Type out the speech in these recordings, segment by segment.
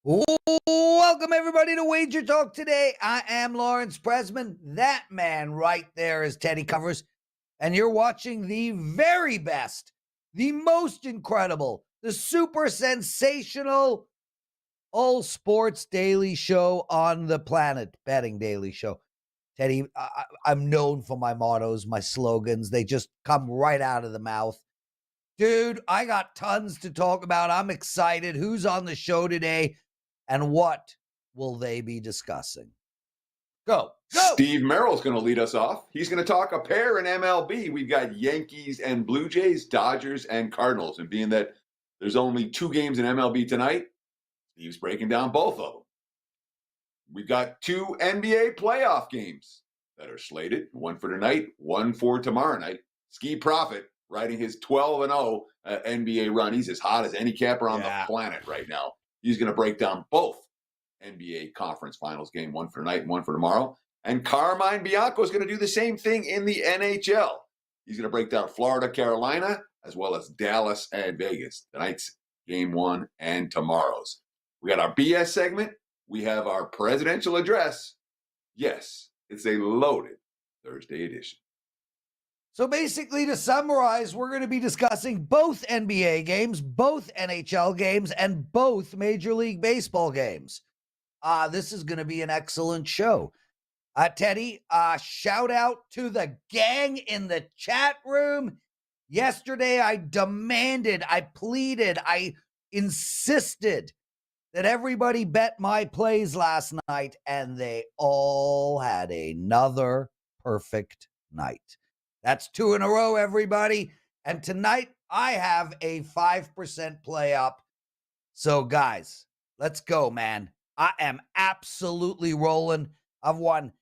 Welcome, everybody, to WagerTalk Today. I am Lawrence Presman. That man right there is Teddy Covers. And you're watching the very best, the most incredible, the super sensational all sports daily show on the planet, betting daily show. Teddy, I'm known for my mottos, my slogans. They just come right out of the mouth. Dude, I got tons to talk about. I'm excited. Who's on the show today? And what will they be discussing? Go. Steve Merrill's going to lead us off. He's going to talk a pair in MLB. We've got Yankees and Blue Jays, Dodgers and Cardinals. And being that there's only 2 games in MLB tonight, Steve's breaking down both of them. We've got 2 NBA playoff games that are slated, one for tonight, one for tomorrow night. Skee Profit riding his 12-0 NBA run. He's as hot as any capper on the planet right now. He's going to break down both NBA conference finals game, one for tonight and one for tomorrow. And Carmine Bianco is going to do the same thing in the NHL. He's going to break down Florida, Carolina, as well as Dallas and Vegas. Tonight's game 1 and tomorrow's. We got our BS segment. We have our presidential address. Yes, it's a loaded Thursday edition. So basically, to summarize, we're going to be discussing both NBA games, both NHL games, and both Major League Baseball games. This is going to be an excellent show. Teddy, shout out to the gang in the chat room. Yesterday, I demanded, I pleaded, I insisted that everybody bet my plays last night, and they all had another perfect night. That's 2 in a row, everybody. And tonight, I have a 5% play up. So, guys, let's go, man. I am absolutely rolling. I've won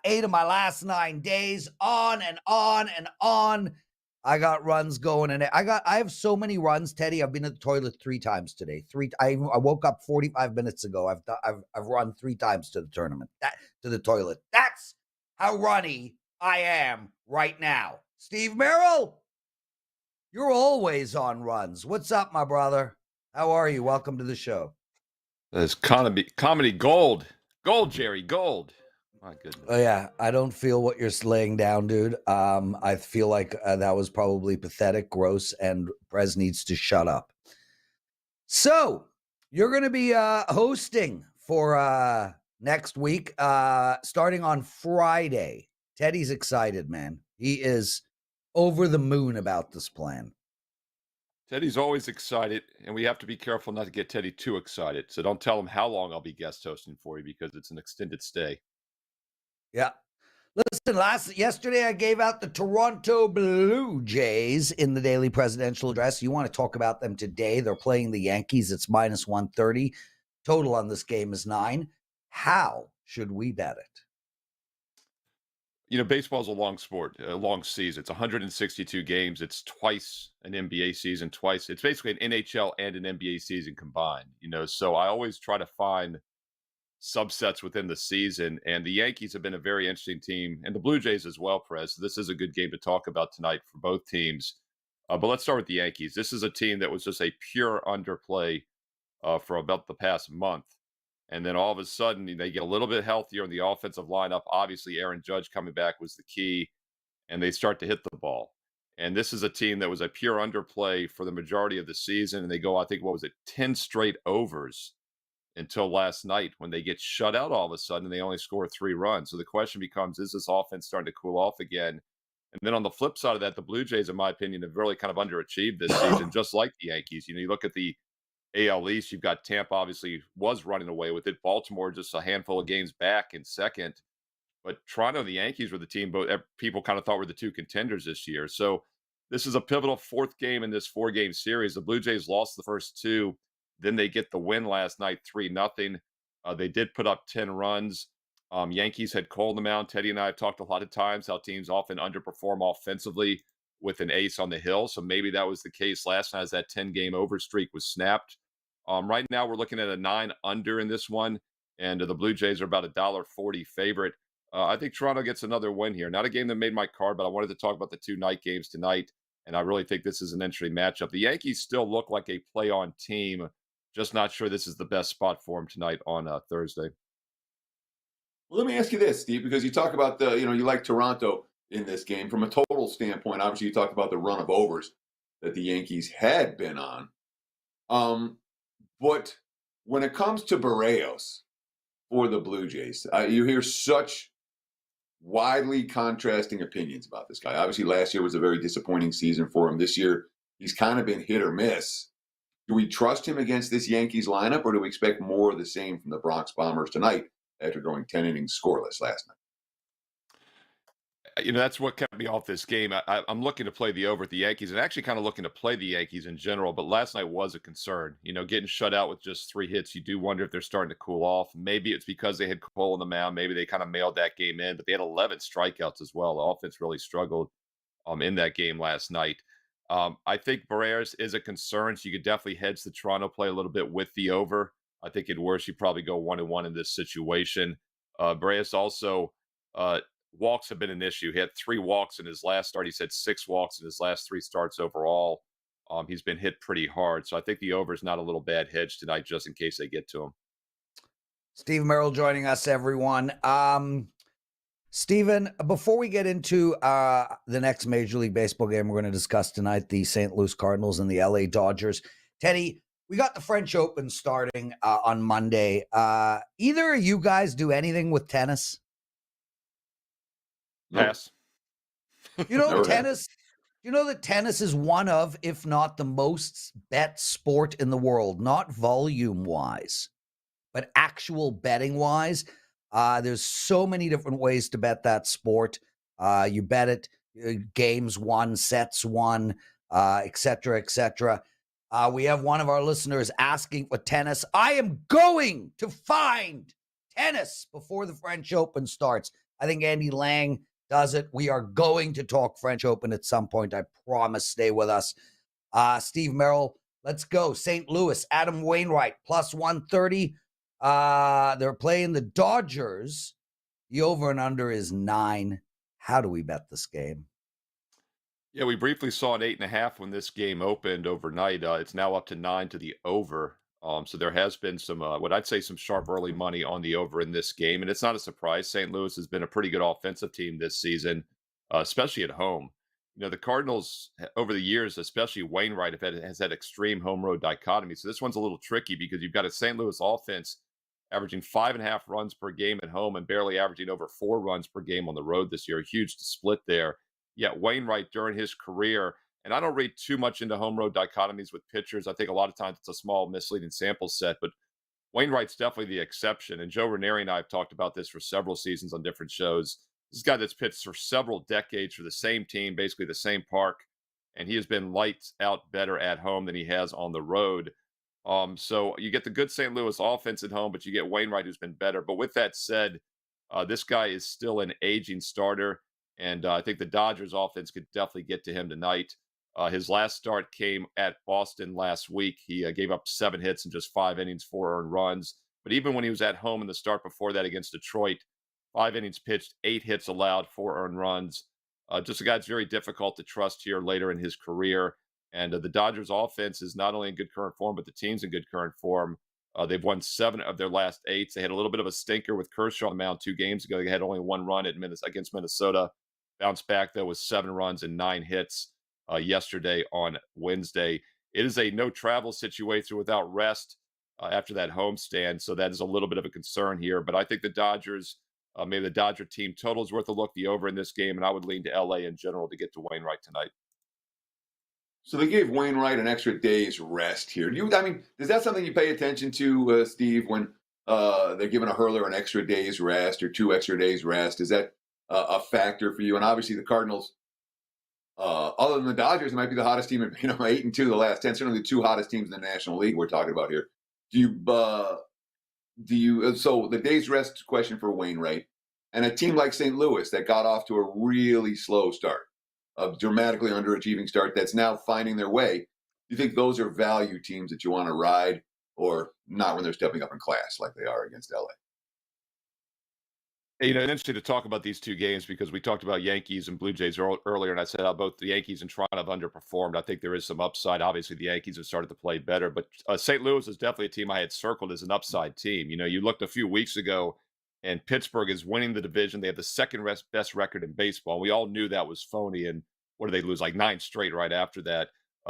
8 of my last 9 days, on and on and on. I got runs going, and I have so many runs, Teddy. I've been at the toilet 3 times today. I woke up 45 minutes ago. I've run 3 times to the tournament, to the toilet. That's how runny I am right now. Steve Merril, you're always on runs. What's up, my brother? How are you? Welcome to the show. It's comedy gold. Gold, Jerry, gold. My goodness. Oh, yeah. I don't feel what you're laying down, dude. I feel like that was probably pathetic, gross, and Prez needs to shut up. So, you're going to be hosting for next week, starting on Friday. Teddy's excited, man. He is over the moon about this plan. Teddy's always excited, and we have to be careful not to get Teddy too excited. So don't tell him how long I'll be guest hosting for you, because it's an extended stay. Yeah. Listen, yesterday I gave out the Toronto Blue Jays in the daily presidential address. You want to talk about them today? They're playing the Yankees. It's minus 130. Total on this game is 9. How should we bet it? You know, baseball's a long sport, a long season. It's 162 games. It's twice an NBA season, twice. It's basically an NHL and an NBA season combined, you know. So I always try to find subsets within the season. And the Yankees have been a very interesting team, and the Blue Jays as well, Prez. This is a good game to talk about tonight for both teams. But let's start with the Yankees. This is a team that was just a pure underplay for about the past month. And then all of a sudden, they get a little bit healthier in the offensive lineup. Obviously, Aaron Judge coming back was the key, and they start to hit the ball. And this is a team that was a pure underplay for the majority of the season. And they go, I think, 10 straight overs until last night, when they get shut out all of a sudden and they only score 3 runs. So the question becomes, is this offense starting to cool off again? And then on the flip side of that, the Blue Jays, in my opinion, have really kind of underachieved this season, just like the Yankees. You know, you look at the AL East, you've got Tampa obviously was running away with it. Baltimore just a handful of games back in second. But Toronto and the Yankees were the team people kind of thought were the 2 contenders this year. So this is a pivotal 4th game in this 4-game series. The Blue Jays lost the first 2. Then they get the win last night, 3-0. They did put up 10 runs. Yankees had called them out. Teddy and I have talked a lot of times how teams often underperform offensively with an ace on the hill. So maybe that was the case last night as that 10-game over streak was snapped. Right now, we're looking at a 9 under in this one, and the Blue Jays are about $1.40 favorite. I think Toronto gets another win here. Not a game that made my card, but I wanted to talk about the 2 night games tonight, and I really think this is an interesting matchup. The Yankees still look like a play-on team Just not sure this is the best spot for him tonight on Thursday. Well, let me ask you this, Steve, because you talk about you like Toronto in this game from a total standpoint. Obviously, you talked about the run of overs that the Yankees had been on. But when it comes to Barrios for the Blue Jays, you hear such widely contrasting opinions about this guy. Obviously, last year was a very disappointing season for him. This year, he's kind of been hit or miss. Do we trust him against this Yankees lineup, or do we expect more of the same from the Bronx Bombers tonight after going 10 innings scoreless last night? That's what kept me off this game. I'm looking to play the over at the Yankees and actually kind of looking to play the Yankees in general. But last night was a concern. Getting shut out with just 3 hits, you do wonder if they're starting to cool off. Maybe it's because they had Cole on the mound. Maybe they kind of mailed that game in, but they had 11 strikeouts as well. The offense really struggled in that game last night. I think Barrios is a concern, so you could definitely hedge the Toronto play a little bit with the over. I think at worst, you probably go 1-1 in this situation. Barrios also walks have been an issue. He had 3 walks in his last start. He's had 6 walks in his last 3 starts overall. He's been hit pretty hard. So I think the over is not a little bad hedge tonight, just in case they get to him. Steve Merril joining us, everyone. Steven, before we get into the next Major League Baseball game we're going to discuss tonight, the St. Louis Cardinals and the LA Dodgers. Teddy, we got the French Open starting on Monday. Either of you guys do anything with tennis? Pass. Tennis. You know that tennis is one of, if not the most bet sport in the world, not volume-wise, but actual betting-wise. There's so many different ways to bet that sport. You bet it, games won, sets won, et cetera, et cetera. We have one of our listeners asking for tennis. I am going to find tennis before the French Open starts. I think Andy Lang does it. We are going to talk French Open at some point. I promise. Stay with us. Steve Merril, let's go. St. Louis, Adam Wainwright, plus 130. They're playing the Dodgers. The over and under is 9. How do we bet this game? Yeah, we briefly saw an 8.5 when this game opened overnight. It's now up to 9 to the over. So there has been some, what I'd say, some sharp early money on the over in this game, and it's not a surprise. St. Louis has been a pretty good offensive team this season, especially at home. The Cardinals over the years, especially Wainwright, has had extreme home road dichotomy. So this one's a little tricky because you've got a St. Louis offense averaging 5.5 runs per game at home and barely averaging over 4 runs per game on the road this year. A huge split there. Yet Wainwright during his career, and I don't read too much into home road dichotomies with pitchers. I think a lot of times it's a small misleading sample set, but Wainwright's definitely the exception. And Joe Ranieri and I have talked about this for several seasons on different shows. This guy that's pitched for several decades for the same team, basically the same park, and he has been lights out better at home than he has on the road. So you get the good St. Louis offense at home, but you get Wainwright, who's been better. But with that said, this guy is still an aging starter, and I think the Dodgers offense could definitely get to him tonight. His last start came at Boston last week. He gave up 7 hits in just 5 innings, 4 earned runs. But even when he was at home in the start before that against Detroit, 5 innings pitched, 8 hits allowed, 4 earned runs. Just a guy that's very difficult to trust here later in his career. And the Dodgers offense is not only in good current form, but the team's in good current form. They've won 7 of their last 8. They had a little bit of a stinker with Kershaw on the mound 2 games ago. They had only 1 run against Minnesota. Bounced back, though, with 7 runs and 9 hits yesterday on Wednesday. It is a no travel situation without rest after that homestand, so that is a little bit of a concern here. But I think the Dodgers, maybe the Dodger team total is worth a look, the over in this game, and I would lean to LA in general to get to Wainwright tonight. So they gave Wainwright an extra day's rest here. Is that something you pay attention to, Steve, when they're giving a hurler an extra day's rest or 2 extra days rest? Is that a factor for you? And obviously the Cardinals, other than the Dodgers, might be the hottest team, 8-2 the last 10, certainly the 2 hottest teams in the National League we're talking about here. So the day's rest question for Wainwright, and a team like St. Louis that got off to a really slow start, a dramatically underachieving start that's now finding their way. Do you think those are value teams that you want to ride, or not when they're stepping up in class like they are against LA? Hey, you know, it's interesting to talk about these two games because we talked about Yankees and Blue Jays earlier, and I said how both the Yankees and Toronto have underperformed. I think there is some upside. Obviously, the Yankees have started to play better, but St. Louis is definitely a team I had circled as an upside team. You know, you looked a few weeks ago, and Pittsburgh is winning the division. They have the second best record in baseball. We all knew that was phony. And what did they lose? Like 9 straight right after that.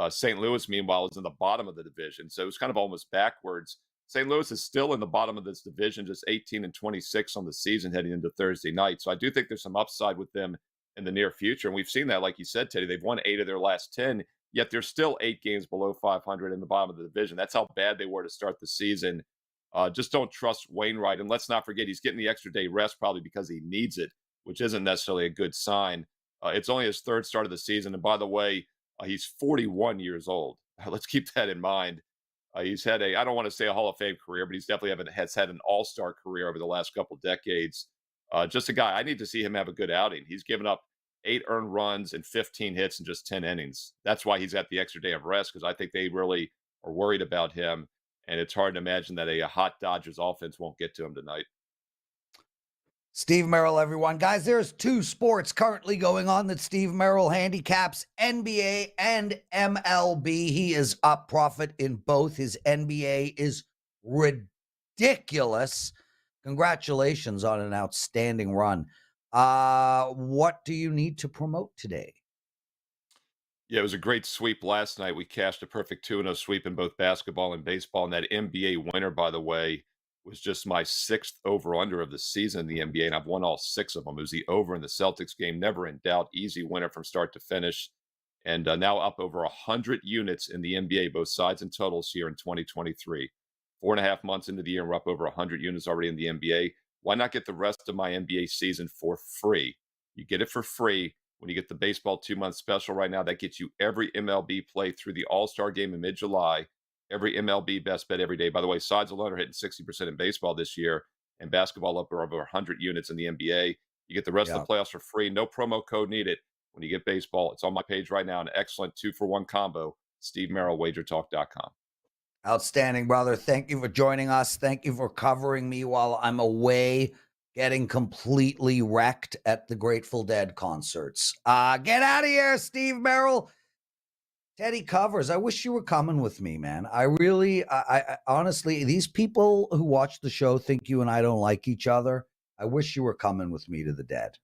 St. Louis, meanwhile, is in the bottom of the division. So it was kind of almost backwards. St. Louis is still in the bottom of this division, just 18-26 on the season heading into Thursday night. So I do think there's some upside with them in the near future. And we've seen that, like you said, Teddy, they've won 8 of their last 10, yet they're still 8 games below 500 in the bottom of the division. That's how bad they were to start the season. Just don't trust Wainwright. And let's not forget, he's getting the extra day rest probably because he needs it, which isn't necessarily a good sign. It's only his 3rd start of the season. And by the way, he's 41 years old. Let's keep that in mind. He's had I don't want to say a Hall of Fame career, but he's definitely has had an all-star career over the last couple decades. Just a guy, I need to see him have a good outing. He's given up 8 earned runs and 15 hits in just 10 innings. That's why he's got the extra day of rest, because I think they really are worried about him. And it's hard to imagine that a hot Dodgers offense won't get to him tonight. Steve Merril, everyone. Guys, there's 2 sports currently going on that Steve Merril handicaps, NBA and MLB. He is up profit in both. His NBA is ridiculous. Congratulations on an outstanding run. What do you need to promote today? Yeah, it was a great sweep last night. We cashed a perfect 2-0 sweep in both basketball and baseball. And that NBA winner, by the way, was just my 6th over-under of the season in the NBA, and I've won all 6 of them. It was the over in the Celtics game, never in doubt. Easy winner from start to finish. And now up over 100 units in the NBA, both sides and totals here in 2023. 4.5 months into the year, and we're up over 100 units already in the NBA. Why not get the rest of my NBA season for free? You get it for free when you get the baseball 2-month special right now. That gets you every MLB play through the All-Star game in mid-July, every MLB best bet every day. By the way, sides alone are hitting 60% in baseball this year, and basketball up over 100 units in the NBA. You get the rest of the playoffs for free. No promo code needed when you get baseball. It's on my page right now. An excellent 2-for-1 combo. Steve Merril, WagerTalk.com. Outstanding, brother. Thank you for joining us. Thank you for covering me while I'm away getting completely wrecked at the Grateful Dead concerts. Get out of here, Steve Merril. Teddy covers. I wish you were coming with me, man. I really, I honestly, these people who watch the show think you and I don't like each other. I wish you were coming with me to the Dead.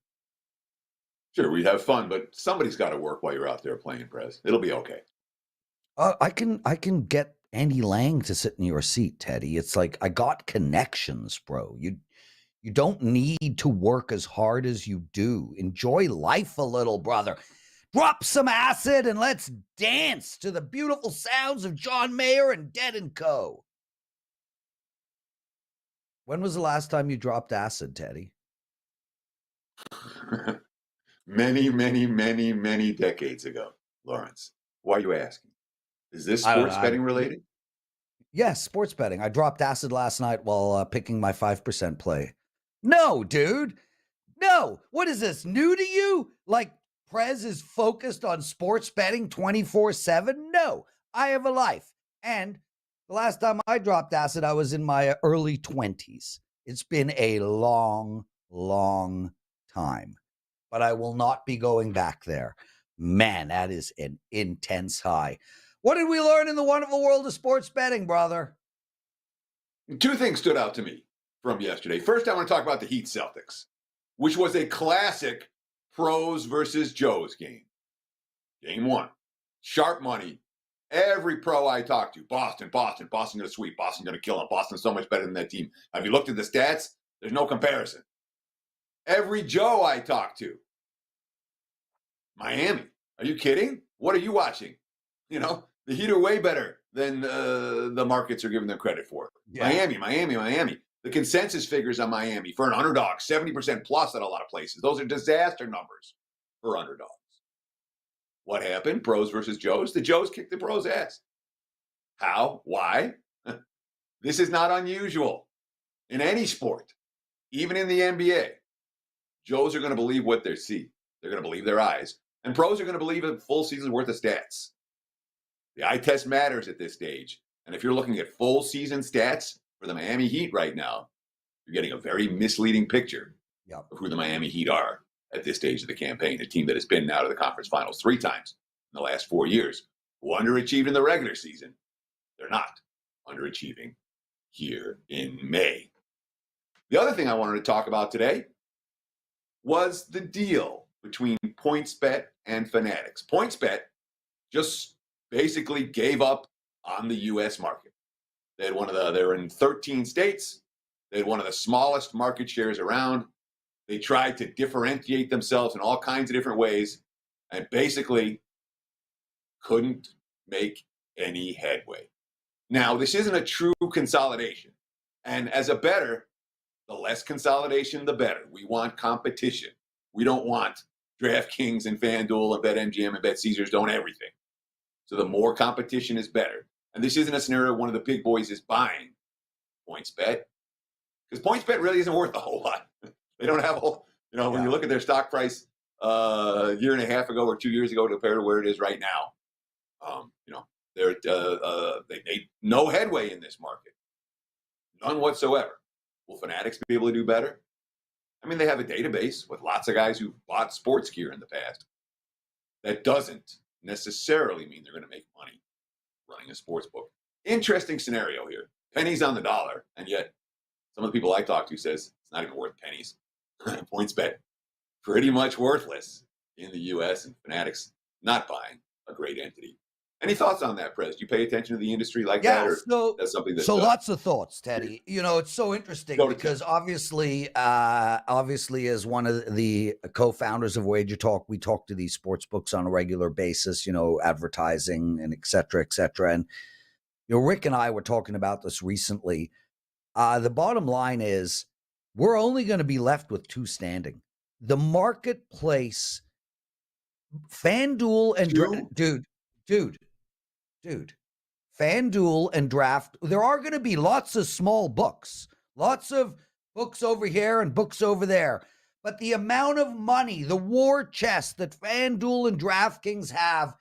Sure, we'd have fun, but somebody's got to work while you're out there playing, Prez. It'll be okay. I can get Andy Lang to sit in your seat, Teddy. It's like I got connections, bro. You don't need to work as hard as you do. Enjoy life a little, brother. Drop some acid and let's dance to the beautiful sounds of John Mayer and Dead & Co. When was the last time you dropped acid, Teddy? Many, many, many, many decades ago, Lawrence. Why are you asking? Is this sports betting related? Yes, sports betting. I dropped acid last night while picking my 5% play. No, dude. No. What is this, new to you? Like Prez is focused on sports betting 24/7? No, I have a life. And the last time I dropped acid, I was in my early 20s. It's been a long, long time. But I will not be going back there. Man, that is an intense high. What did we learn in the wonderful world of sports betting, brother? 2 things stood out to me from yesterday. First, I want to talk about the Heat Celtics, which was a classic pros versus Joes game. Game 1. Sharp money. Every pro I talked to, Boston going to sweep. Boston going to kill them. Boston's so much better than that team. Have you looked at the stats? There's no comparison. Every Joe I talked to, Miami. Are you kidding? What are you watching? You know, the Heat are way better than the markets are giving them credit for. Yeah. Miami. The consensus figures on Miami for an underdog, 70% plus at a lot of places. Those are disaster numbers for underdogs. What happened? Pros versus Joes. The Joes kicked the pros' ass. How? Why? This is not unusual in any sport, even in the NBA. Joes are going to believe what they see. They're going to believe their eyes. And pros are going to believe a full season's worth of stats. The eye test matters at this stage. And if you're looking at full season stats for the Miami Heat right now, you're getting a very misleading picture. of who the Miami Heat are at this stage of the campaign, a team that has been out of the conference finals 3 times in the last 4 years, who underachieved in the regular season. They're not underachieving here in May. The other thing I wanted to talk about today was the deal between PointsBet and Fanatics. PointsBet just basically gave up on the U.S. market. They were in 13 states. They had one of the smallest market shares around. They tried to differentiate themselves in all kinds of different ways and basically couldn't make any headway. Now, this isn't a true consolidation. And as a bettor, the less consolidation, the better. We want competition. We don't want DraftKings and FanDuel and BetMGM and BetCaesars doing everything. So the more competition is better. And this isn't a scenario one of the big boys is buying PointsBet, because PointsBet really isn't worth a whole lot. They don't have a whole, when you look at their stock price a year and a half ago or 2 years ago compared to where it is right now, they made no headway in this market, none whatsoever. Will Fanatics be able to do better? I mean, they have a database with lots of guys who bought sports gear in the past. That doesn't necessarily mean they're going to make money running a sports book. Interesting scenario here. Pennies on the dollar, and yet some of the people I talk to says it's not even worth pennies. PointsBet, pretty much worthless in the U.S. and Fanatics not buying a great entity. Any thoughts on that, Prez? Do you pay attention to the industry like that, or that's something that? So lots of thoughts, Teddy. It's so interesting because obviously, as one of the co-founders of WagerTalk, we talk to these sports books on a regular basis. Advertising and et cetera, et cetera. And Rick and I were talking about this recently. The bottom line is, we're only going to be left with 2 standing. The marketplace, FanDuel and dude, FanDuel and Draft, there are going to be lots of small books, lots of books over here and books over there. But the amount of money, the war chest that FanDuel and DraftKings have,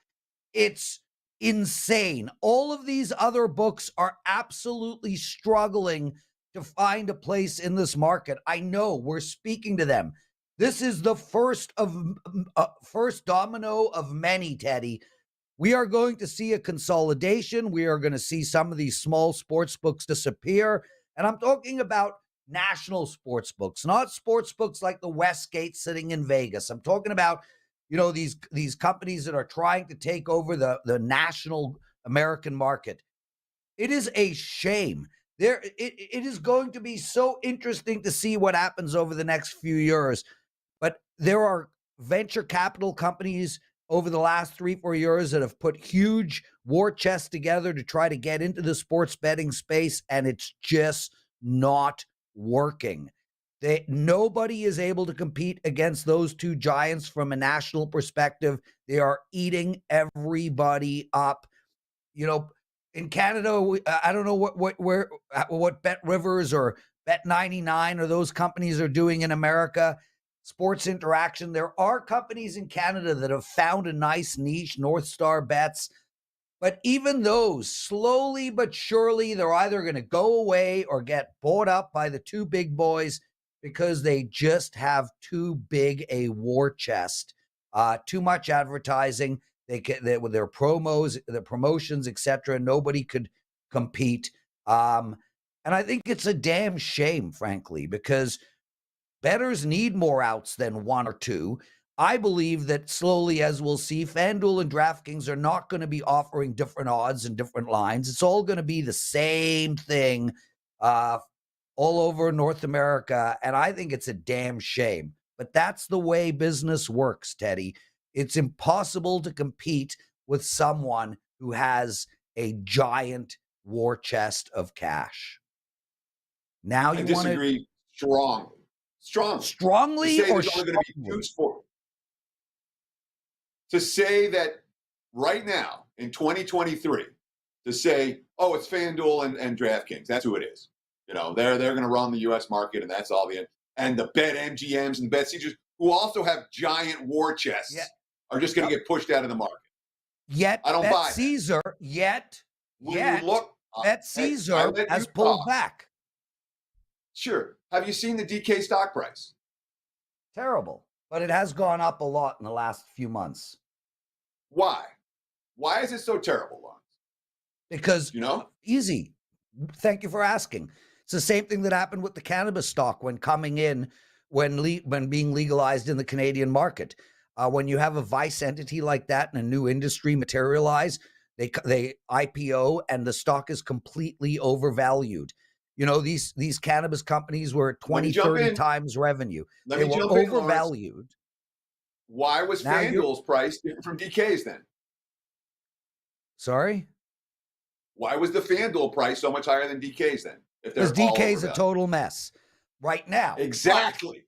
it's insane. All of these other books are absolutely struggling to find a place in this market. I know we're speaking to them. This is the first domino of many, Teddy. We are going to see a consolidation. We are going to see some of these small sports books disappear. And I'm talking about national sports books, not sports books like the Westgate sitting in Vegas. I'm talking about, these companies that are trying to take over the national American market. It is a shame. It is going to be so interesting to see what happens over the next few years. But there are venture capital companies over the last 3-4 years that have put huge war chests together to try to get into the sports betting space, and it's just not working. Nobody is able to compete against those 2 giants from a national perspective. They are eating everybody up. In Canada, I don't know what Bet Rivers or Bet99 or those companies are doing in America. Sports Interaction. There are companies in Canada that have found a nice niche, North Star Bets. But even those, slowly but surely, they're either going to go away or get bought up by the 2 big boys because they just have too big a war chest, too much advertising. With their promos, the promotions, etc., nobody could compete. And I think it's a damn shame, frankly, because bettors need more outs than 1 or 2. I believe that slowly, as we'll see, FanDuel and DraftKings are not going to be offering different odds and different lines. It's all going to be the same thing all over North America, and I think it's a damn shame. But that's the way business works, Teddy. It's impossible to compete with someone who has a giant war chest of cash. Now you want to disagree strongly. Strongly to say or there's only going to be 2 sports. To say that right now in 2023, to say, oh, it's FanDuel and DraftKings, that's who it is. They're going to run the U.S. market, and that's all and the BetMGMs and the BetCaesars, who also have giant war chests, are just going to get pushed out of the market. Yet I don't buy Caesar, that. Yet Caesar has pulled back. Sure. Have you seen the DK stock price? Terrible. But it has gone up a lot in the last few months. Why? Why is it so terrible, Lawrence? Because, You know? easy. Thank you for asking. It's the same thing that happened with the cannabis stock when coming in, when being legalized in the Canadian market. When you have a vice entity like that and a new industry materialize, they IPO and the stock is completely overvalued. You know, these cannabis companies were 20, 30 times revenue. They were overvalued. Why was FanDuel's price different from DK's then? Sorry? Why was the FanDuel price so much higher than DK's then? Because DK's a total mess right now. Exactly.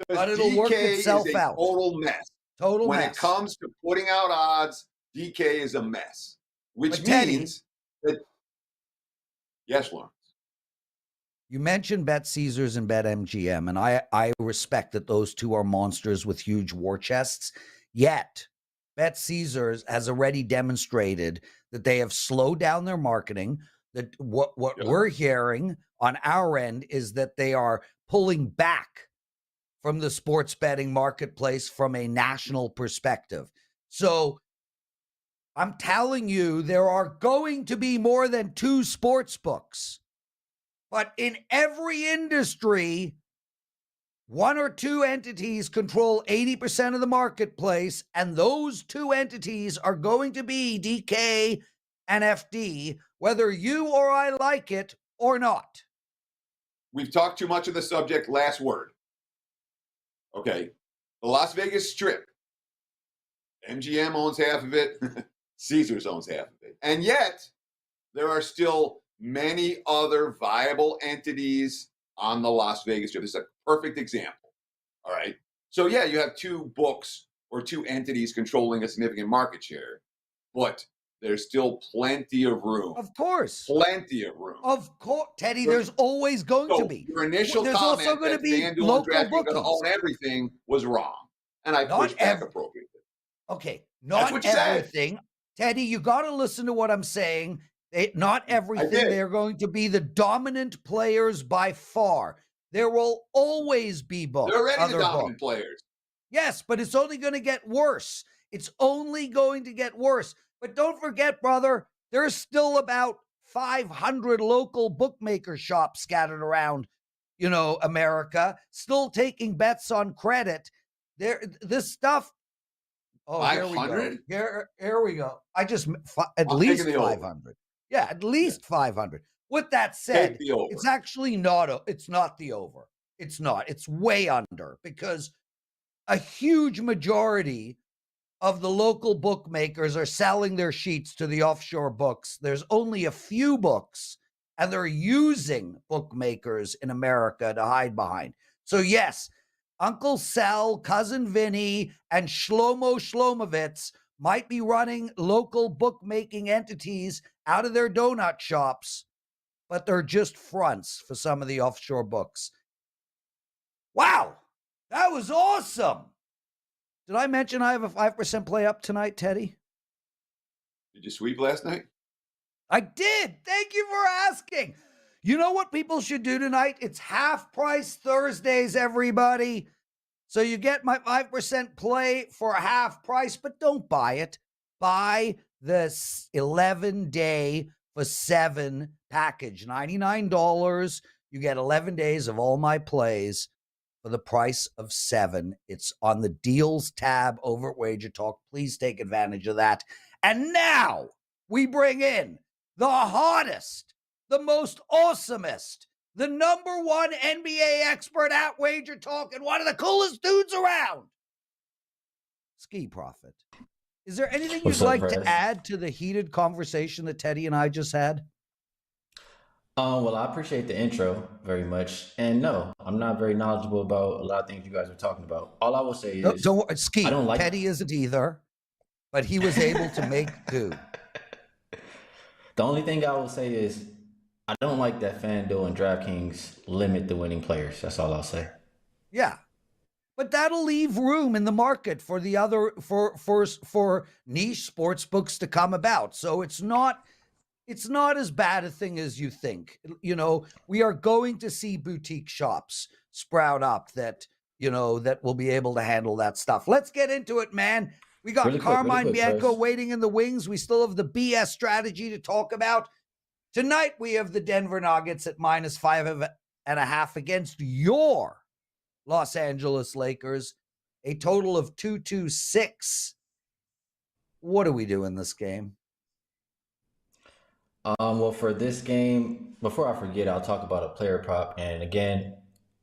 But it'll work itself out. Total mess. When it comes to putting out odds, DK is a mess. Which means that, yes, Lawrence. You mentioned Bet Caesars and Bet MGM, and I respect that those two are monsters with huge war chests. Yet, Bet Caesars has already demonstrated that they have slowed down their marketing. That what we're hearing on our end is that they are pulling back from the sports betting marketplace from a national perspective. So I'm telling you, there are going to be more than 2 sports books. But in every industry, 1 or 2 entities control 80% of the marketplace, and those 2 entities are going to be DK and FD, whether you or I like it or not. We've talked too much of the subject. Last word. Okay. The Las Vegas Strip. MGM owns half of it. Caesars owns half of it. And yet, there are still many other viable entities on the Las Vegas Strip. This is a perfect example. All right. So, yeah, you have 2 books or 2 entities controlling a significant market share, but there's still plenty of room. Of course. Plenty of room. Of course, Teddy, there's always going to be. Your initial there's comment also going to be FanDuel and DraftKings bookies. going to own everything was wrong. And I pushed back appropriately. Okay, not everything. Teddy, you got to listen to what I'm saying. Not everything. They're going to be the dominant players by far. There will always be books. They're already the dominant players. Yes, but it's only going to get worse. It's only going to get worse. But don't forget, brother, there's still about 500 local bookmaker shops scattered around, America, still taking bets on credit. This stuff. Oh, 500? Here we go. At least 500. Yeah, at least 500. With that said, it's actually it's not the over. It's not. It's way under, because a huge majority of the local bookmakers are selling their sheets to the offshore books. There's only a few books, and they're using bookmakers in America to hide behind. So yes, Uncle Sal, Cousin Vinny, and Shlomo Shlomovitz might be running local bookmaking entities out of their donut shops, but they're just fronts for some of the offshore books. Wow, that was awesome. Did I mention I have a 5% play up tonight, Teddy? Did you sweep last night? I did. Thank you for asking. You know what people should do tonight? It's half price Thursdays, everybody. So you get my 5% play for half price, but don't buy it. Buy the 11-day for 7 package, $99. You get 11 days of all my plays for the price of 7. It's on the deals tab over at WagerTalk. Please take advantage of that. And now we bring in the hottest, the most awesomest, the #1 NBA expert at WagerTalk and one of the coolest dudes around, Skee Profit. Is there anything you'd like to add to the heated conversation that Teddy and I just had? Well, I appreciate the intro very much. And no, I'm not very knowledgeable about a lot of things you guys are talking about. All I will say is, Skee, Teddy isn't either, but he was able to make do. The only thing I will say is, I don't like that FanDuel and DraftKings limit the winning players. That's all I'll say. Yeah. But that'll leave room in the market for the other for niche sports books to come about. So it's not it's not as bad a thing as you think. You know, we are going to see boutique shops sprout up that, you know, that will be able to handle that stuff. Let's get into it, man. We got Really Carmine quick, Bianco Prez. waiting in the wings. We still have the BS strategy to talk about. Tonight, we have the Denver Nuggets at -5.5 against your Los Angeles Lakers. A total of 226. What do we do in this game? Well, for this game, before I forget, I'll talk about a player prop. And again,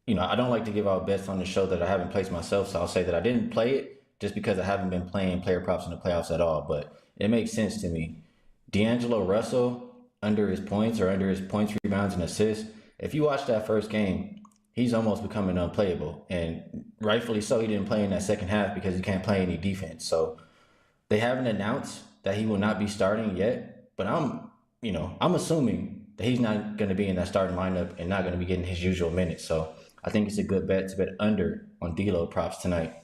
I don't like to give out bets on the show that I haven't placed myself. So I'll say that I didn't play it just because I haven't been playing player props in the playoffs at all. But it makes sense to me. D'Angelo Russell, under his points, rebounds, and assists. If you watch that first game, he's almost becoming unplayable. And rightfully so, he didn't play in that second half because he can't play any defense. So they haven't announced that he will not be starting yet. But I'm assuming that he's not going to be in that starting lineup and not going to be getting his usual minutes. So I think it's a good bet to bet under on D-Lo props tonight.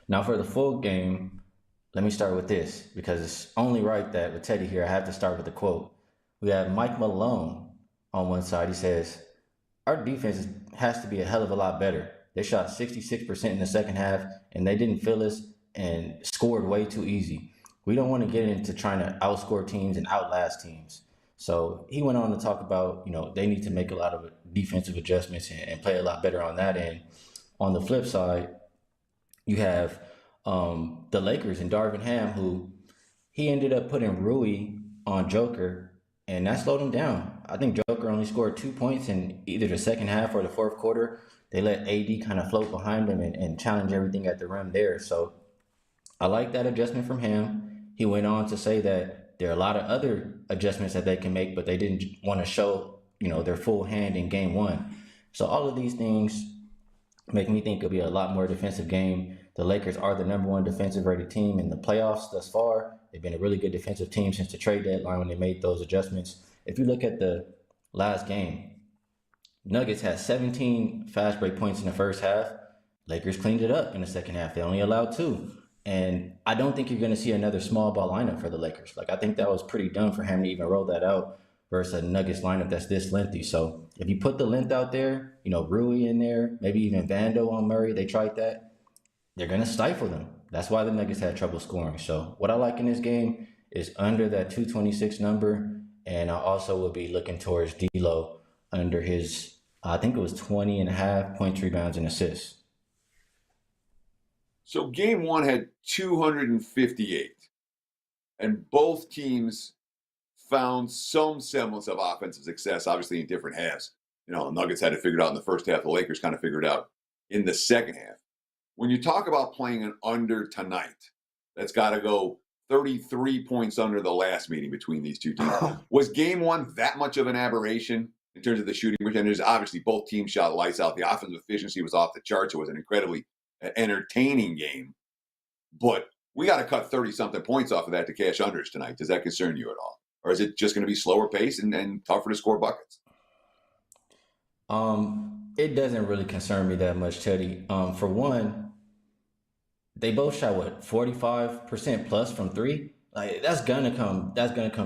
Now for the full game, let me start with this because it's only right that with Teddy here, I have to start with a quote. We have Mike Malone on one side. He says, our defense has to be a hell of a lot better. They shot 66% in the second half and they didn't feel us and scored way too easy. We don't want to get into trying to outscore teams and outlast teams. So he went on to talk about, they need to make a lot of defensive adjustments and play a lot better on that end. On the flip side, you have the Lakers and Darvin Ham, who he ended up putting Rui on Joker, and that slowed him down. I think Joker only scored 2 points in either the second half or the fourth quarter. They let AD kind of float behind him and challenge everything at the rim there. So I like that adjustment from him. He went on to say that there are a lot of other adjustments that they can make, but they didn't want to show, their full hand in game one. So all of these things make me think it'll be a lot more defensive game. The Lakers are the number one defensive rated team in the playoffs thus far. They've been a really good defensive team since the trade deadline when they made those adjustments. If you look at the last game, Nuggets had 17 fast break points in the first half. Lakers cleaned it up in the second half. They only allowed 2. And I don't think you're going to see another small ball lineup for the Lakers. I think that was pretty dumb for him to even roll that out versus a Nuggets lineup that's this lengthy. So if you put the length out there, Rui in there, maybe even Vando on Murray, they tried that, they're going to stifle them. That's why the Nuggets had trouble scoring. So what I like in this game is under that 226 number. And I also will be looking towards D-Lo under his, I think it was 20.5 points, rebounds, and assists. So game one had 258, and both teams found some semblance of offensive success, obviously in different halves. The Nuggets had it figured out in the first half. The Lakers kind of figured it out in the second half. When you talk about playing an under tonight, that's got to go 33 points under the last meeting between these two teams. Was game one that much of an aberration in terms of the shooting percentages? Obviously, both teams shot lights out. The offensive efficiency was off the charts. It was an incredibly entertaining game, but we got to cut 30-something points off of that to cash unders tonight. Does that concern you at all? Or is it just going to be slower pace and tougher to score buckets? It doesn't really concern me that much, Teddy. For one, they both shot 45% plus from 3. That's gonna come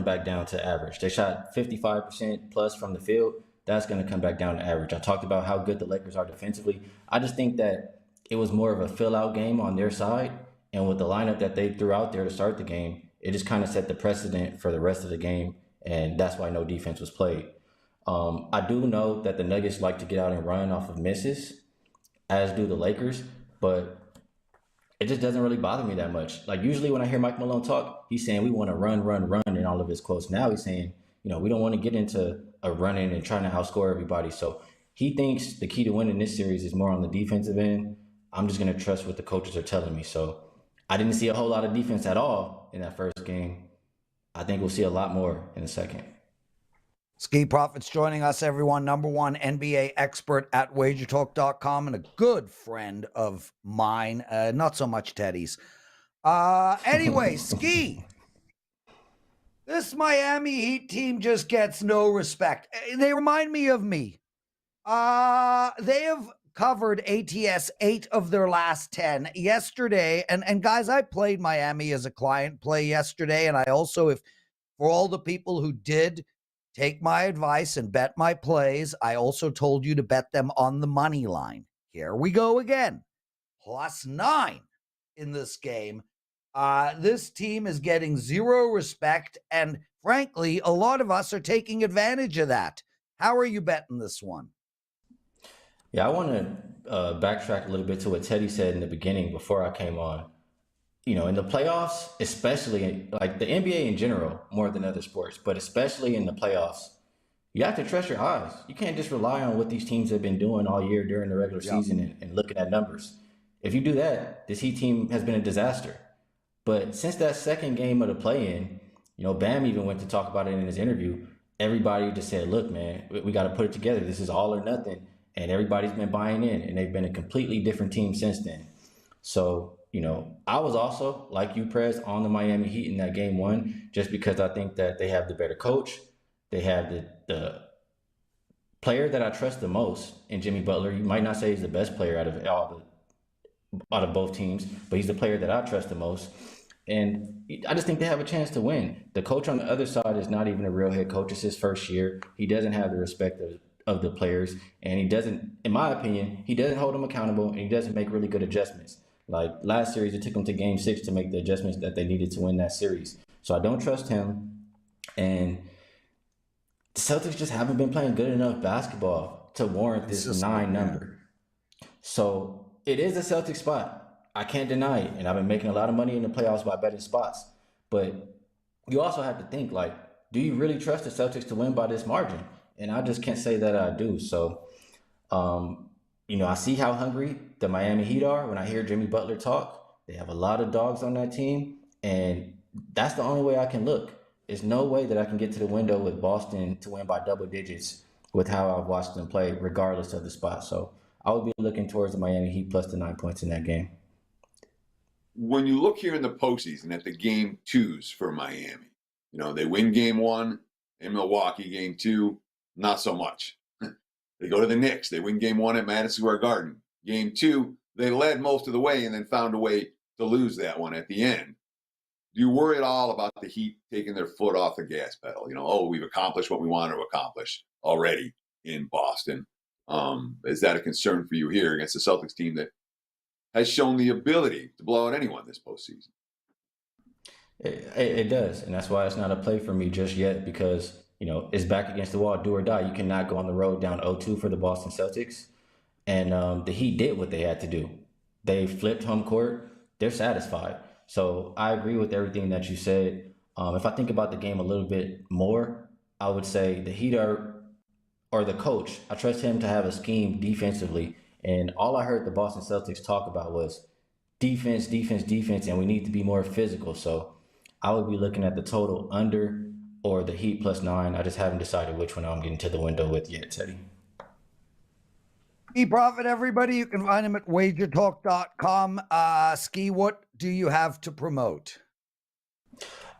back down to average. They shot 55% plus from the field. That's gonna come back down to average. I talked about how good the Lakers are defensively. I just think that it was more of a fill-out game on their side, and with the lineup that they threw out there to start the game, it just kind of set the precedent for the rest of the game, and that's why no defense was played. I do know that the Nuggets like to get out and run off of misses, as do the Lakers, but it just doesn't really bother me that much. Usually when I hear Mike Malone talk, he's saying we want to run in all of his quotes. Now he's saying, we don't want to get into a running and trying to outscore everybody. So he thinks the key to winning this series is more on the defensive end. I'm just going to trust what the coaches are telling me. So I didn't see a whole lot of defense at all in that first game. I think we'll see a lot more in the second. Skee Profit's joining us, everyone. Number one NBA expert at WagerTalk.com and a good friend of mine. Not so much Teddy's. Anyway, Skee. This Miami Heat team just gets no respect. They remind me of me. They have covered ATS 8 of their last 10 yesterday. And guys, I played Miami as a client play yesterday. And I also, if for all the people who did take my advice and bet my plays, I also told you to bet them on the money line. Here we go again. +9 in this game. This team is getting zero respect, and frankly, a lot of us are taking advantage of that. How are you betting this one? Yeah, I want to backtrack a little bit to what Teddy said in the beginning before I came on. You know, in the playoffs, especially like the NBA in general, more than other sports, but especially in the playoffs, you have to trust your eyes. You can't just rely on what these teams have been doing all year during the regular season and looking at numbers. If you do that, this Heat team has been a disaster. But since that second game of the play-in, you know, Bam even went to talk about it in his interview. Everybody just said, look, man, we got to put it together. This is all or nothing. And everybody's been buying in, and they've been a completely different team since then. So, you know, I was also, like you, Prez, on the Miami Heat in that game one, just because I think that they have the better coach. They have the player that I trust the most in Jimmy Butler. You might not say he's the best player out of both teams, but he's the player that I trust the most. And I just think they have a chance to win. The coach on the other side is not even a real head coach. It's his first year. He doesn't have the respect of the players. And he doesn't, in my opinion, he doesn't hold them accountable, and he doesn't make really good adjustments. Like last series, it took them to game 6 to make the adjustments that they needed to win that series. So I don't trust him. And the Celtics just haven't been playing good enough basketball to warrant this 9 number. So it is a Celtic spot. I can't deny it. And I've been making a lot of money in the playoffs by betting spots. But you also have to think, like, do you really trust the Celtics to win by this margin? And I just can't say that I do. So, you know, I see how hungry the Miami Heat are when I hear Jimmy Butler talk. They have a lot of dogs on that team. And that's the only way I can look. There's no way that I can get to the window with Boston to win by double digits with how I've watched them play, regardless of the spot. So I would be looking towards the Miami Heat plus the 9 points in that game. When you look here in the postseason at the game 2s for Miami, you know, they win game 1 in Milwaukee, game 2, not so much. They go to the Knicks. They win game 1 at Madison Square Garden. Game 2, they led most of the way and then found a way to lose that one at the end. Do you worry at all about the Heat taking their foot off the gas pedal? You know, oh, we've accomplished what we wanted to accomplish already in Boston. Is that a concern for you here against the Celtics team that has shown the ability to blow out anyone this postseason? It does, and that's why it's not a play for me just yet, because, you know, it's back against the wall, do or die. You cannot go on the road down 0-2 for the Boston Celtics, and the Heat did what they had to do. They flipped home court. They're satisfied. So I agree with everything that you said. If I think about the game a little bit more, I would say the Heat or the coach, I trust him to have a scheme defensively. And all I heard the Boston Celtics talk about was defense, defense, defense, and we need to be more physical. So I would be looking at the total under or the Heat plus 9. I just haven't decided which one I'm getting to the window with yet, Teddy. Skee Profit, everybody. You can find him at WagerTalk.com. Skee, what do you have to promote?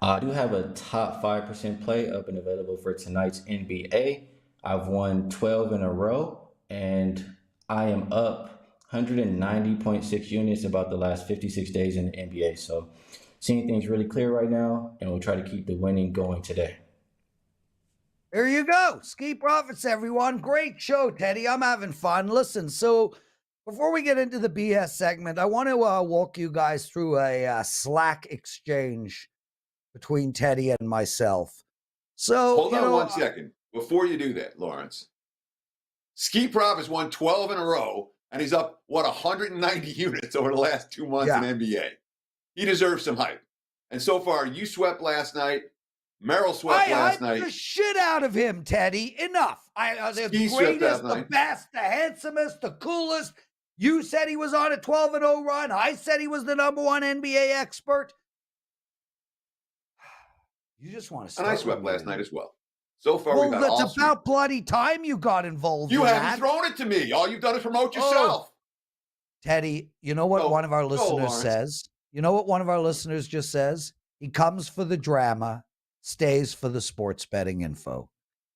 I do have a top 5% play up and available for tonight's NBA. I've won 12 in a row, and I am up 190.6 units about the last 56 days in the NBA. So seeing things really clear right now, and we'll try to keep the winning going today. There you go. Skee Profits, everyone. Great show, Teddy. I'm having fun. Listen, so before we get into the BS segment, I want to walk you guys through a Slack exchange between Teddy and myself. So hold on 1 second. Before you do that, Lawrence, Skee Profits won 12 in a row, and he's up, 190 units over the last 2 months in NBA. He deserves some hype. And so far, you swept last night. Merril swept last night. I the shit out of him, Teddy. Enough. The greatest, the best, the handsomest, the coolest. You said he was on a 12-0 run. I said he was the number 1 NBA expert. You just want to start. And I swept last night as well. So far, we got all that's about bloody time you got involved. You haven't thrown it to me. All you've done is promote yourself. Teddy, you know what one of our listeners says? You know what one of our listeners just says? He comes for the drama, stays for the sports betting info.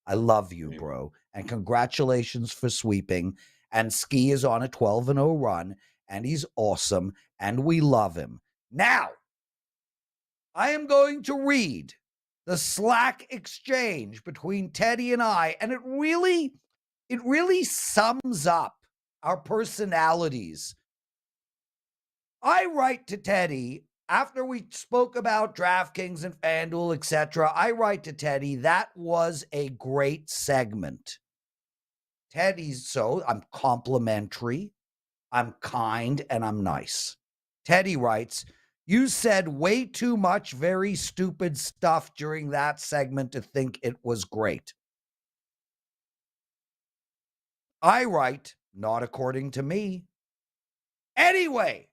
I love you, bro. And congratulations for sweeping. And Skee is on a 12-0 run, and he's awesome, and we love him. Now, I am going to read the Slack exchange between Teddy and I, and it really sums up our personalities. I write to Teddy after we spoke about DraftKings and FanDuel, etc. I write to Teddy, that was a great segment. Teddy's so I'm complimentary, I'm kind, and I'm nice. Teddy writes, you said way too much very stupid stuff during that segment to think it was great. I write, not according to me. Anyway,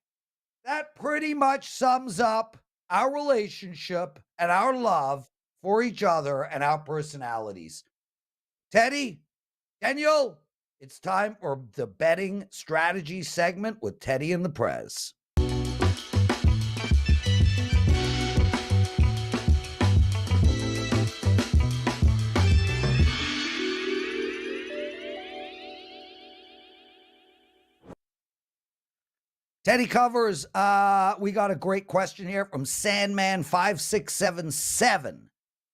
that pretty much sums up our relationship and our love for each other and our personalities. Teddy, Daniel, it's time for the betting strategy segment with Teddy and the Prez. Teddy covers, we got a great question here from Sandman5677.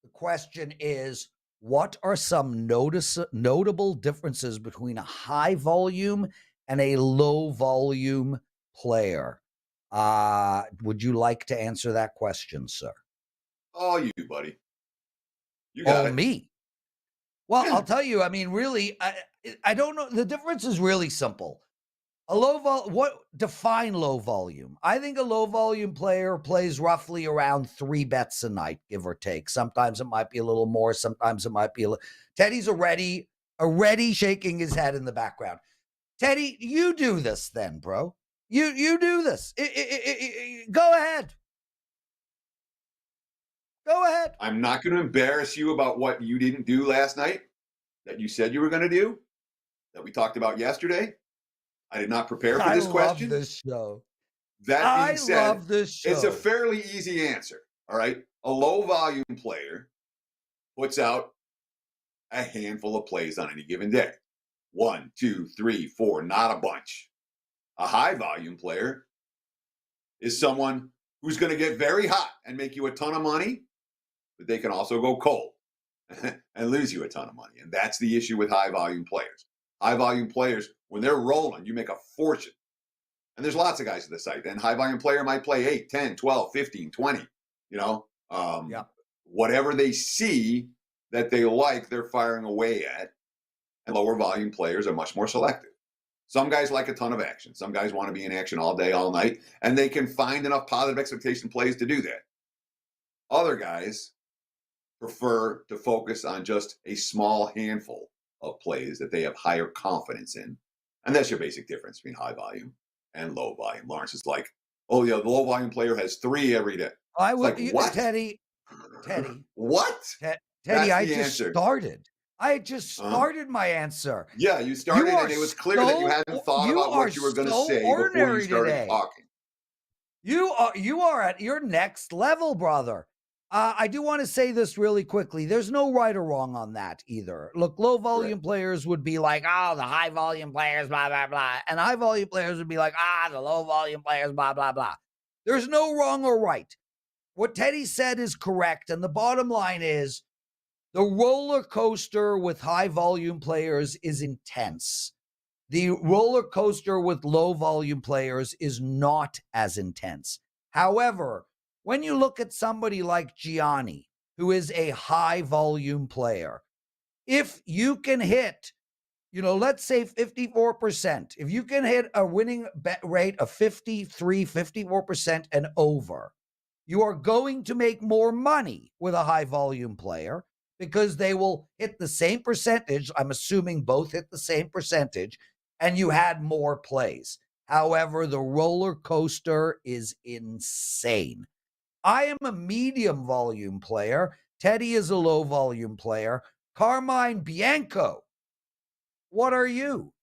The question is, what are some notable differences between a high volume and a low volume player? Would you like to answer that question, sir? Oh, you, buddy. You got it. Me. Well, I'll tell you, I mean, really, I don't know. The difference is really simple. A low what define low volume? I think a low volume player plays roughly around 3 bets a night, give or take. Sometimes it might be a little more. Sometimes it might be a little. Teddy's already shaking his head in the background. Teddy, you do this then, bro. You do this. Go ahead. Go ahead. I'm not going to embarrass you about what you didn't do last night that you said you were going to do, that we talked about yesterday. I did not prepare for this question. I love this show. That being said, love this show. It's a fairly easy answer. All right. A low volume player puts out a handful of plays on any given day. 1, 2, 3, 4, not a bunch. A high volume player is someone who's going to get very hot and make you a ton of money, but they can also go cold and lose you a ton of money. And that's the issue with high volume players. High volume players, when they're rolling, you make a fortune. And there's lots of guys at the site. And high volume player might play 8, 10, 12, 15, 20, whatever they see that they like, they're firing away at. And lower volume players are much more selective. Some guys like a ton of action. Some guys want to be in action all day, all night, and they can find enough positive expectation plays to do that. Other guys prefer to focus on just a small handful of plays that they have higher confidence in. And that's your basic difference between high volume and low volume. Lawrence is like, oh, yeah, the low volume player has 3 every day. I would, like, what? Teddy. What? Teddy, I just started. I just started my answer. Yeah, you started, and it was clear that you hadn't thought about what you were going to say before you started talking. You are at your next level, brother. I do want to say this really quickly. There's no right or wrong on that either. Look, low volume players would be like, oh, the high volume players, blah, blah, blah. And high volume players would be like, the low volume players, blah, blah, blah. There's no wrong or right. What Teddy said is correct. And the bottom line is the roller coaster with high volume players is intense. The roller coaster with low volume players is not as intense. However, when you look at somebody like Gianni, who is a high volume player, if you can hit, let's say 54%, if you can hit a winning bet rate of 53, 54% and over, you are going to make more money with a high volume player because they will hit the same percentage. I'm assuming both hit the same percentage, and you had more plays. However, the roller coaster is insane. I am a medium volume player. Teddy is a low volume player. Carmine Bianco, what are you?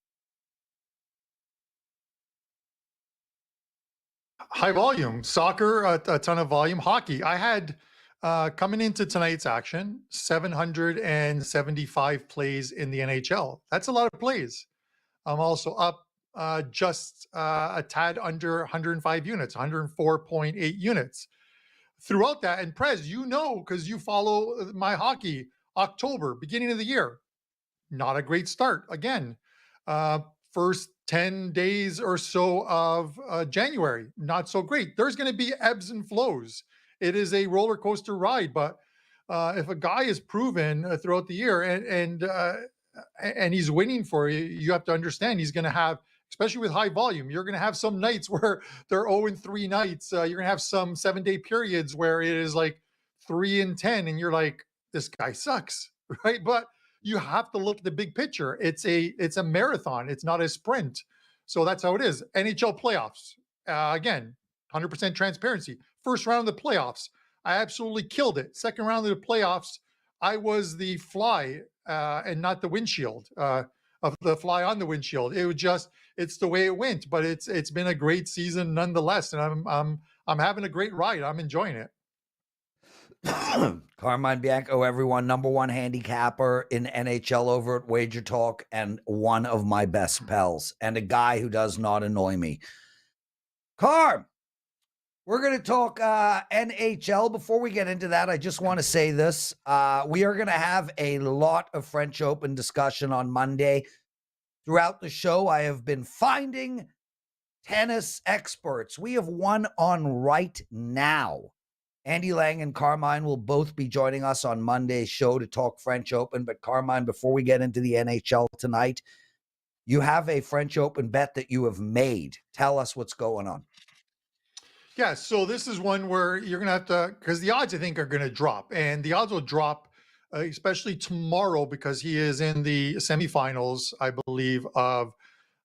High volume. Soccer, a ton of volume. Hockey. I had, coming into tonight's action, 775 plays in the NHL. That's a lot of plays. I'm also up just a tad under 105 units, 104.8 units. throughout that, and Prez, because you follow my hockey, October, beginning of the year, not a great start. Again, first 10 days or so of January, not so great. There's going to be ebbs and flows. It is a roller coaster ride, but if a guy is proven throughout the year and he's winning for you, you have to understand he's going to have, especially with high volume, you're going to have some nights where they're 0-3 nights. You're going to have some 7-day periods where it is like 3-10, and you're like, this guy sucks, right? But you have to look at the big picture. It's a marathon. It's not a sprint. So that's how it is. NHL playoffs. Again, 100% transparency. First round of the playoffs, I absolutely killed it. Second round of the playoffs, I was the fly and not the windshield, of the fly on the windshield. It was just, it's the way it went. But it's been a great season nonetheless, and I'm having a great ride. I'm enjoying it. Carmine Bianco, everyone, #1 handicapper in NHL over at WagerTalk, and one of my best pals, and a guy who does not annoy me. Carm, we're going to talk NHL. Before we get into that, I just want to say this. We are going to have a lot of French Open discussion on Monday. Throughout the show, I have been finding tennis experts. We have one on right now. Andy Lang and Carmine will both be joining us on Monday's show to talk French Open. But Carmine, before we get into the NHL tonight, you have a French Open bet that you have made. Tell us what's going on. Yeah, so this is one where you're going to have to, because the odds, I think, are going to drop. And the odds will drop, especially tomorrow, because he is in the semifinals, I believe, of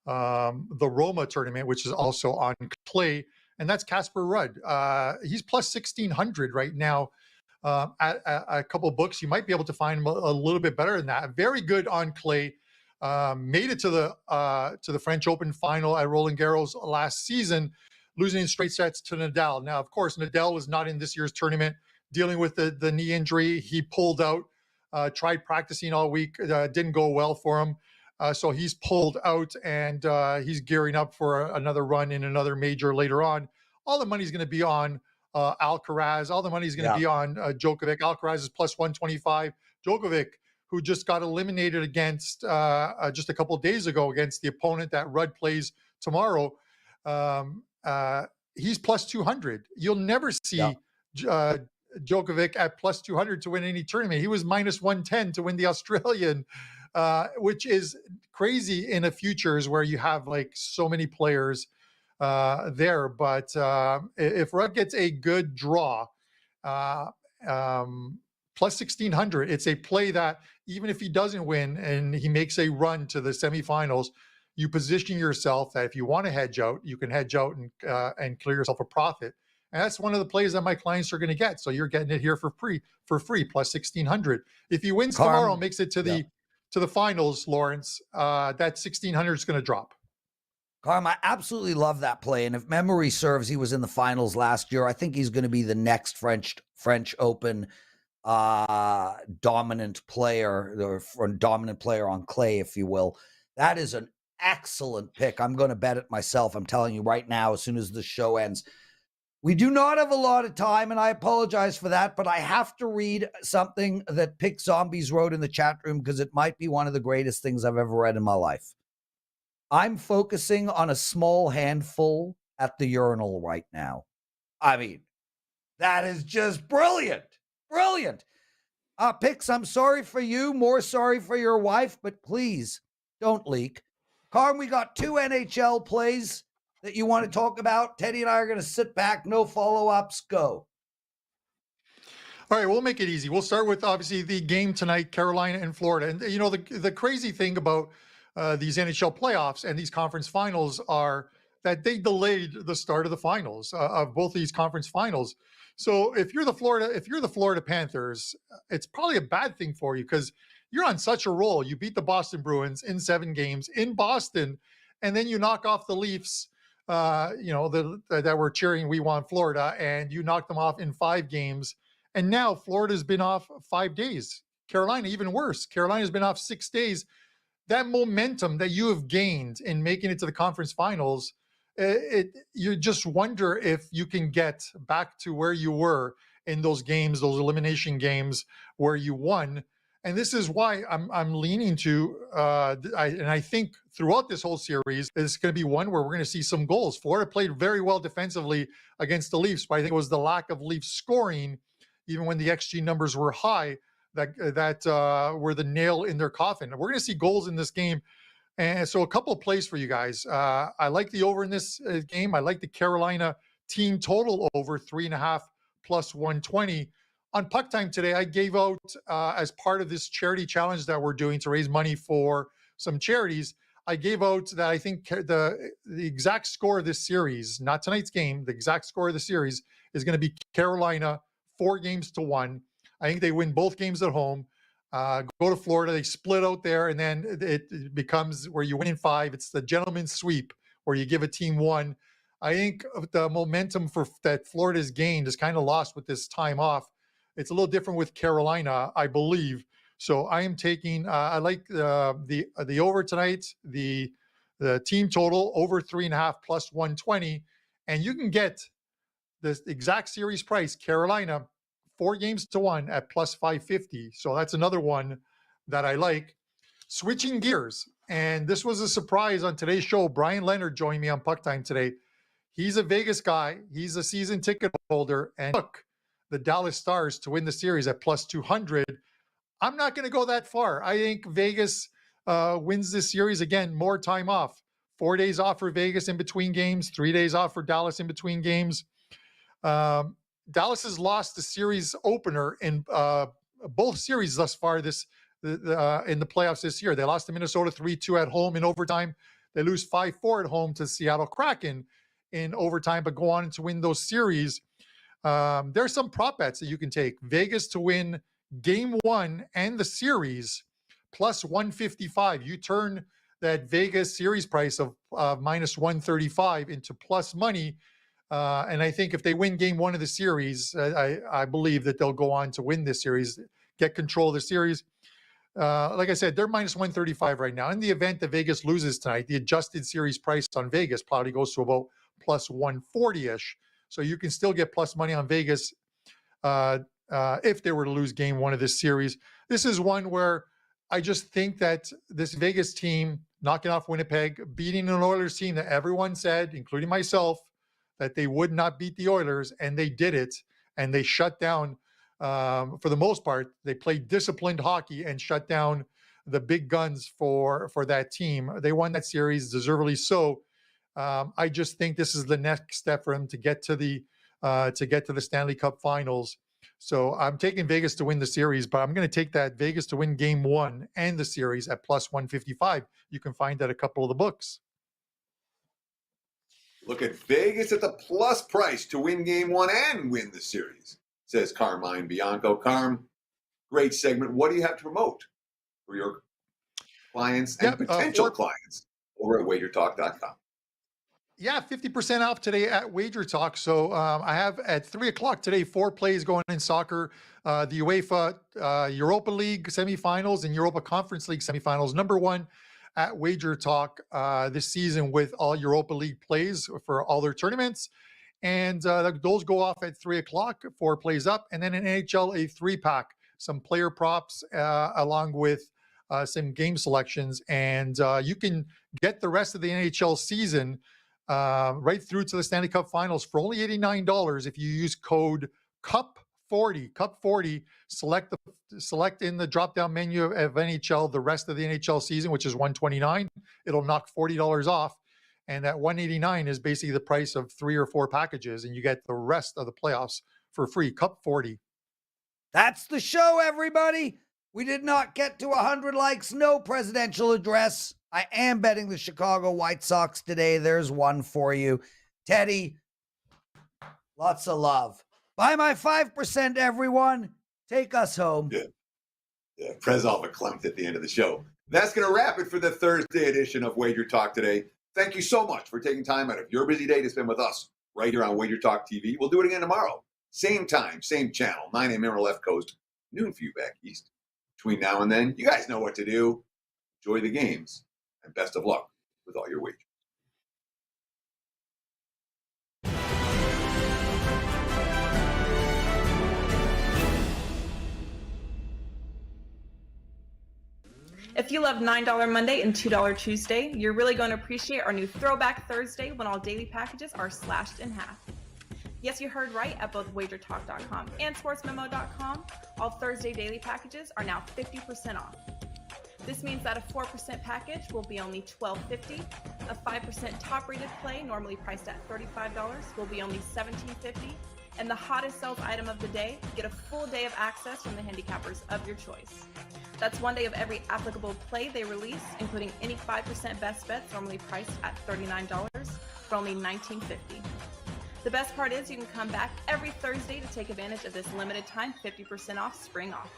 the Roma tournament, which is also on clay. And that's Casper Ruud. He's plus 1,600 right now at a couple of books. You might be able to find him a little bit better than that. Very good on clay. Made it to the French Open final at Roland Garros last season, losing in straight sets to Nadal. Now, of course, Nadal was not in this year's tournament, dealing with the knee injury. He pulled out, tried practicing all week, didn't go well for him. So he's pulled out, and he's gearing up for another run in another major later on. All the money's going to be on Alcaraz. All the money's going to be on Djokovic. Alcaraz is plus 125. Djokovic, who just got eliminated against just a couple of days ago against the opponent that Rudd plays tomorrow, he's plus 200. You'll never see Djokovic at plus 200 to win any tournament. He was minus 110 to win the Australian, which is crazy in a futures where you have like so many players there. But if Rudd gets a good draw, plus 1,600, it's a play that even if he doesn't win and he makes a run to the semifinals, you position yourself that if you want to hedge out, you can hedge out and clear yourself a profit. And that's one of the plays that my clients are going to get. So you're getting it here for free, plus 1,600. If he wins tomorrow and makes it to the finals, Lawrence, that 1,600 is going to drop. Carm, I absolutely love that play. And if memory serves, he was in the finals last year. I think he's going to be the next French Open dominant player, or dominant player on clay, if you will. That is an excellent pick. I'm going to bet it myself. I'm telling you right now, as soon as the show ends. We do not have a lot of time, and I apologize for that, but I have to read something that Pick Zombies wrote in the chat room because it might be one of the greatest things I've ever read in my life. I'm focusing on a small handful at the urinal right now. I mean, that is just brilliant. Brilliant. Pix, I'm sorry for you, more sorry for your wife, but please don't leak. Carm, we got 2 NHL plays that you want to talk about. Teddy and I are going to sit back, no follow-ups, go. All right, we'll make it easy. We'll start with, obviously, the game tonight, Carolina and Florida. And, you know, the crazy thing about these NHL playoffs and these conference finals are that they delayed the start of the finals of both these conference finals. So if you're the Florida Panthers, it's probably a bad thing for you because you're on such a roll. You beat the Boston Bruins in 7 games in Boston, and then you knock off the Leafs, that were cheering, we want Florida, and you knock them off in 5 games. And now Florida's been off 5 days. Carolina, even worse. Carolina's been off 6 days. That momentum that you have gained in making it to the conference finals, you just wonder if you can get back to where you were in those games, those elimination games where you won. And this is why I'm leaning to, I think throughout this whole series, it's going to be one where we're going to see some goals. Florida played very well defensively against the Leafs, but I think it was the lack of Leafs scoring, even when the XG numbers were high, that were the nail in their coffin. We're going to see goals in this game. And so a couple of plays for you guys. I like the over in this game. I like the Carolina team total over 3.5 plus 120. On Puck Time today, I gave out, as part of this charity challenge that we're doing to raise money for some charities, I gave out that I think the exact score of this series, not tonight's game, the exact score of the series is going to be Carolina 4-1. I think they win both games at home. Go to Florida, they split out there, and then it becomes where you win in 5. It's the gentleman's sweep where you give a team 1. I think the momentum for that Florida's gained is kind of lost with this time off. It's a little different with Carolina, I believe. So I am taking. I like the over tonight. The team total over 3.5 plus 120, and you can get the exact series price. Carolina 4-1 at plus 550. So that's another one that I like. Switching gears, and this was a surprise on today's show. Brian Leonard joined me on Puck Time today. He's a Vegas guy. He's a season ticket holder, and took the Dallas Stars to win the series at plus 200. I'm not going to go that far. I think Vegas wins this series. Again, more time off. 4 days off for Vegas in between games, 3 days off for Dallas in between games. Dallas has lost the series opener in both series thus far in the playoffs this year. They lost to Minnesota 3-2 at home in overtime. They lose 5-4 at home to Seattle Kraken in overtime, but go on to win those series. There's some prop bets that you can take. Vegas to win game 1 and the series plus 155. You turn that Vegas series price of minus 135 into plus money. And I think if they win game 1 of the series, I believe that they'll go on to win this series, get control of the series. Like I said, they're minus 135 right now. In the event that Vegas loses tonight, the adjusted series price on Vegas probably goes to about plus 140-ish. So you can still get plus money on Vegas if they were to lose game 1 of this series. This is one where I just think that this Vegas team knocking off Winnipeg, beating an Oilers team that everyone said, including myself, that they would not beat the Oilers, and they did it, and they shut down, for the most part, they played disciplined hockey and shut down the big guns for that team. They won that series, deservedly so. I just think this is the next step for them to get to the Stanley Cup Finals. So I'm taking Vegas to win the series, but I'm going to take that Vegas to win game 1 and the series at plus 155. You can find that at a couple of the books. Look at Vegas at the plus price to win game 1 and win the series, says Carmine Bianco. Carm, great segment. What do you have to promote for your clients and potential clients over at WagerTalk.com? Yeah, 50% off today at WagerTalk. So I have at 3 o'clock today 4 plays going in soccer. The UEFA Europa League semifinals and Europa Conference League semifinals. Number 1 at WagerTalk this season with all Europa League plays for all their tournaments. And those go off at 3 o'clock, 4 plays up. And then in NHL, a 3-pack, some player props along with some game selections. And you can get the rest of the NHL season right through to the Stanley Cup Finals for only $89 if you use code CUP40. CUP40. Select in the drop-down menu of NHL the rest of the NHL season, which is $129. It'll knock $40 off, and that $189 is basically the price of 3 or 4 packages, and you get the rest of the playoffs for free. CUP40. That's the show, everybody. We did not get to 100 likes. No presidential address. I am betting the Chicago White Sox today. There's one for you. Teddy, lots of love. Buy my 5%, everyone. Take us home. Yeah, Prez Clumped at the end of the show. That's going to wrap it for the Thursday edition of Wager Talk Today. Thank you so much for taking time out of your busy day to spend with us right here on Wager Talk TV. We'll do it again tomorrow. Same time, same channel, 9 a.m. Merril left coast, noon for you back east. Between now and then, you guys know what to do. Enjoy the games, and best of luck with all your wagers. If you love $9 Monday and $2 Tuesday, you're really going to appreciate our new Throwback Thursday when all daily packages are slashed in half. Yes, you heard right. At both WagerTalk.com and SportsMemo.com, all Thursday daily packages are now 50% off. This means that a 4% package will be only $12.50. A 5% top-rated play, normally priced at $35, will be only $17.50. And the hottest sales item of the day, get a full day of access from the handicappers of your choice. That's one day of every applicable play they release, including any 5% best bets, normally priced at $39, for only $19.50. The best part is you can come back every Thursday to take advantage of this limited time 50% off spring offer.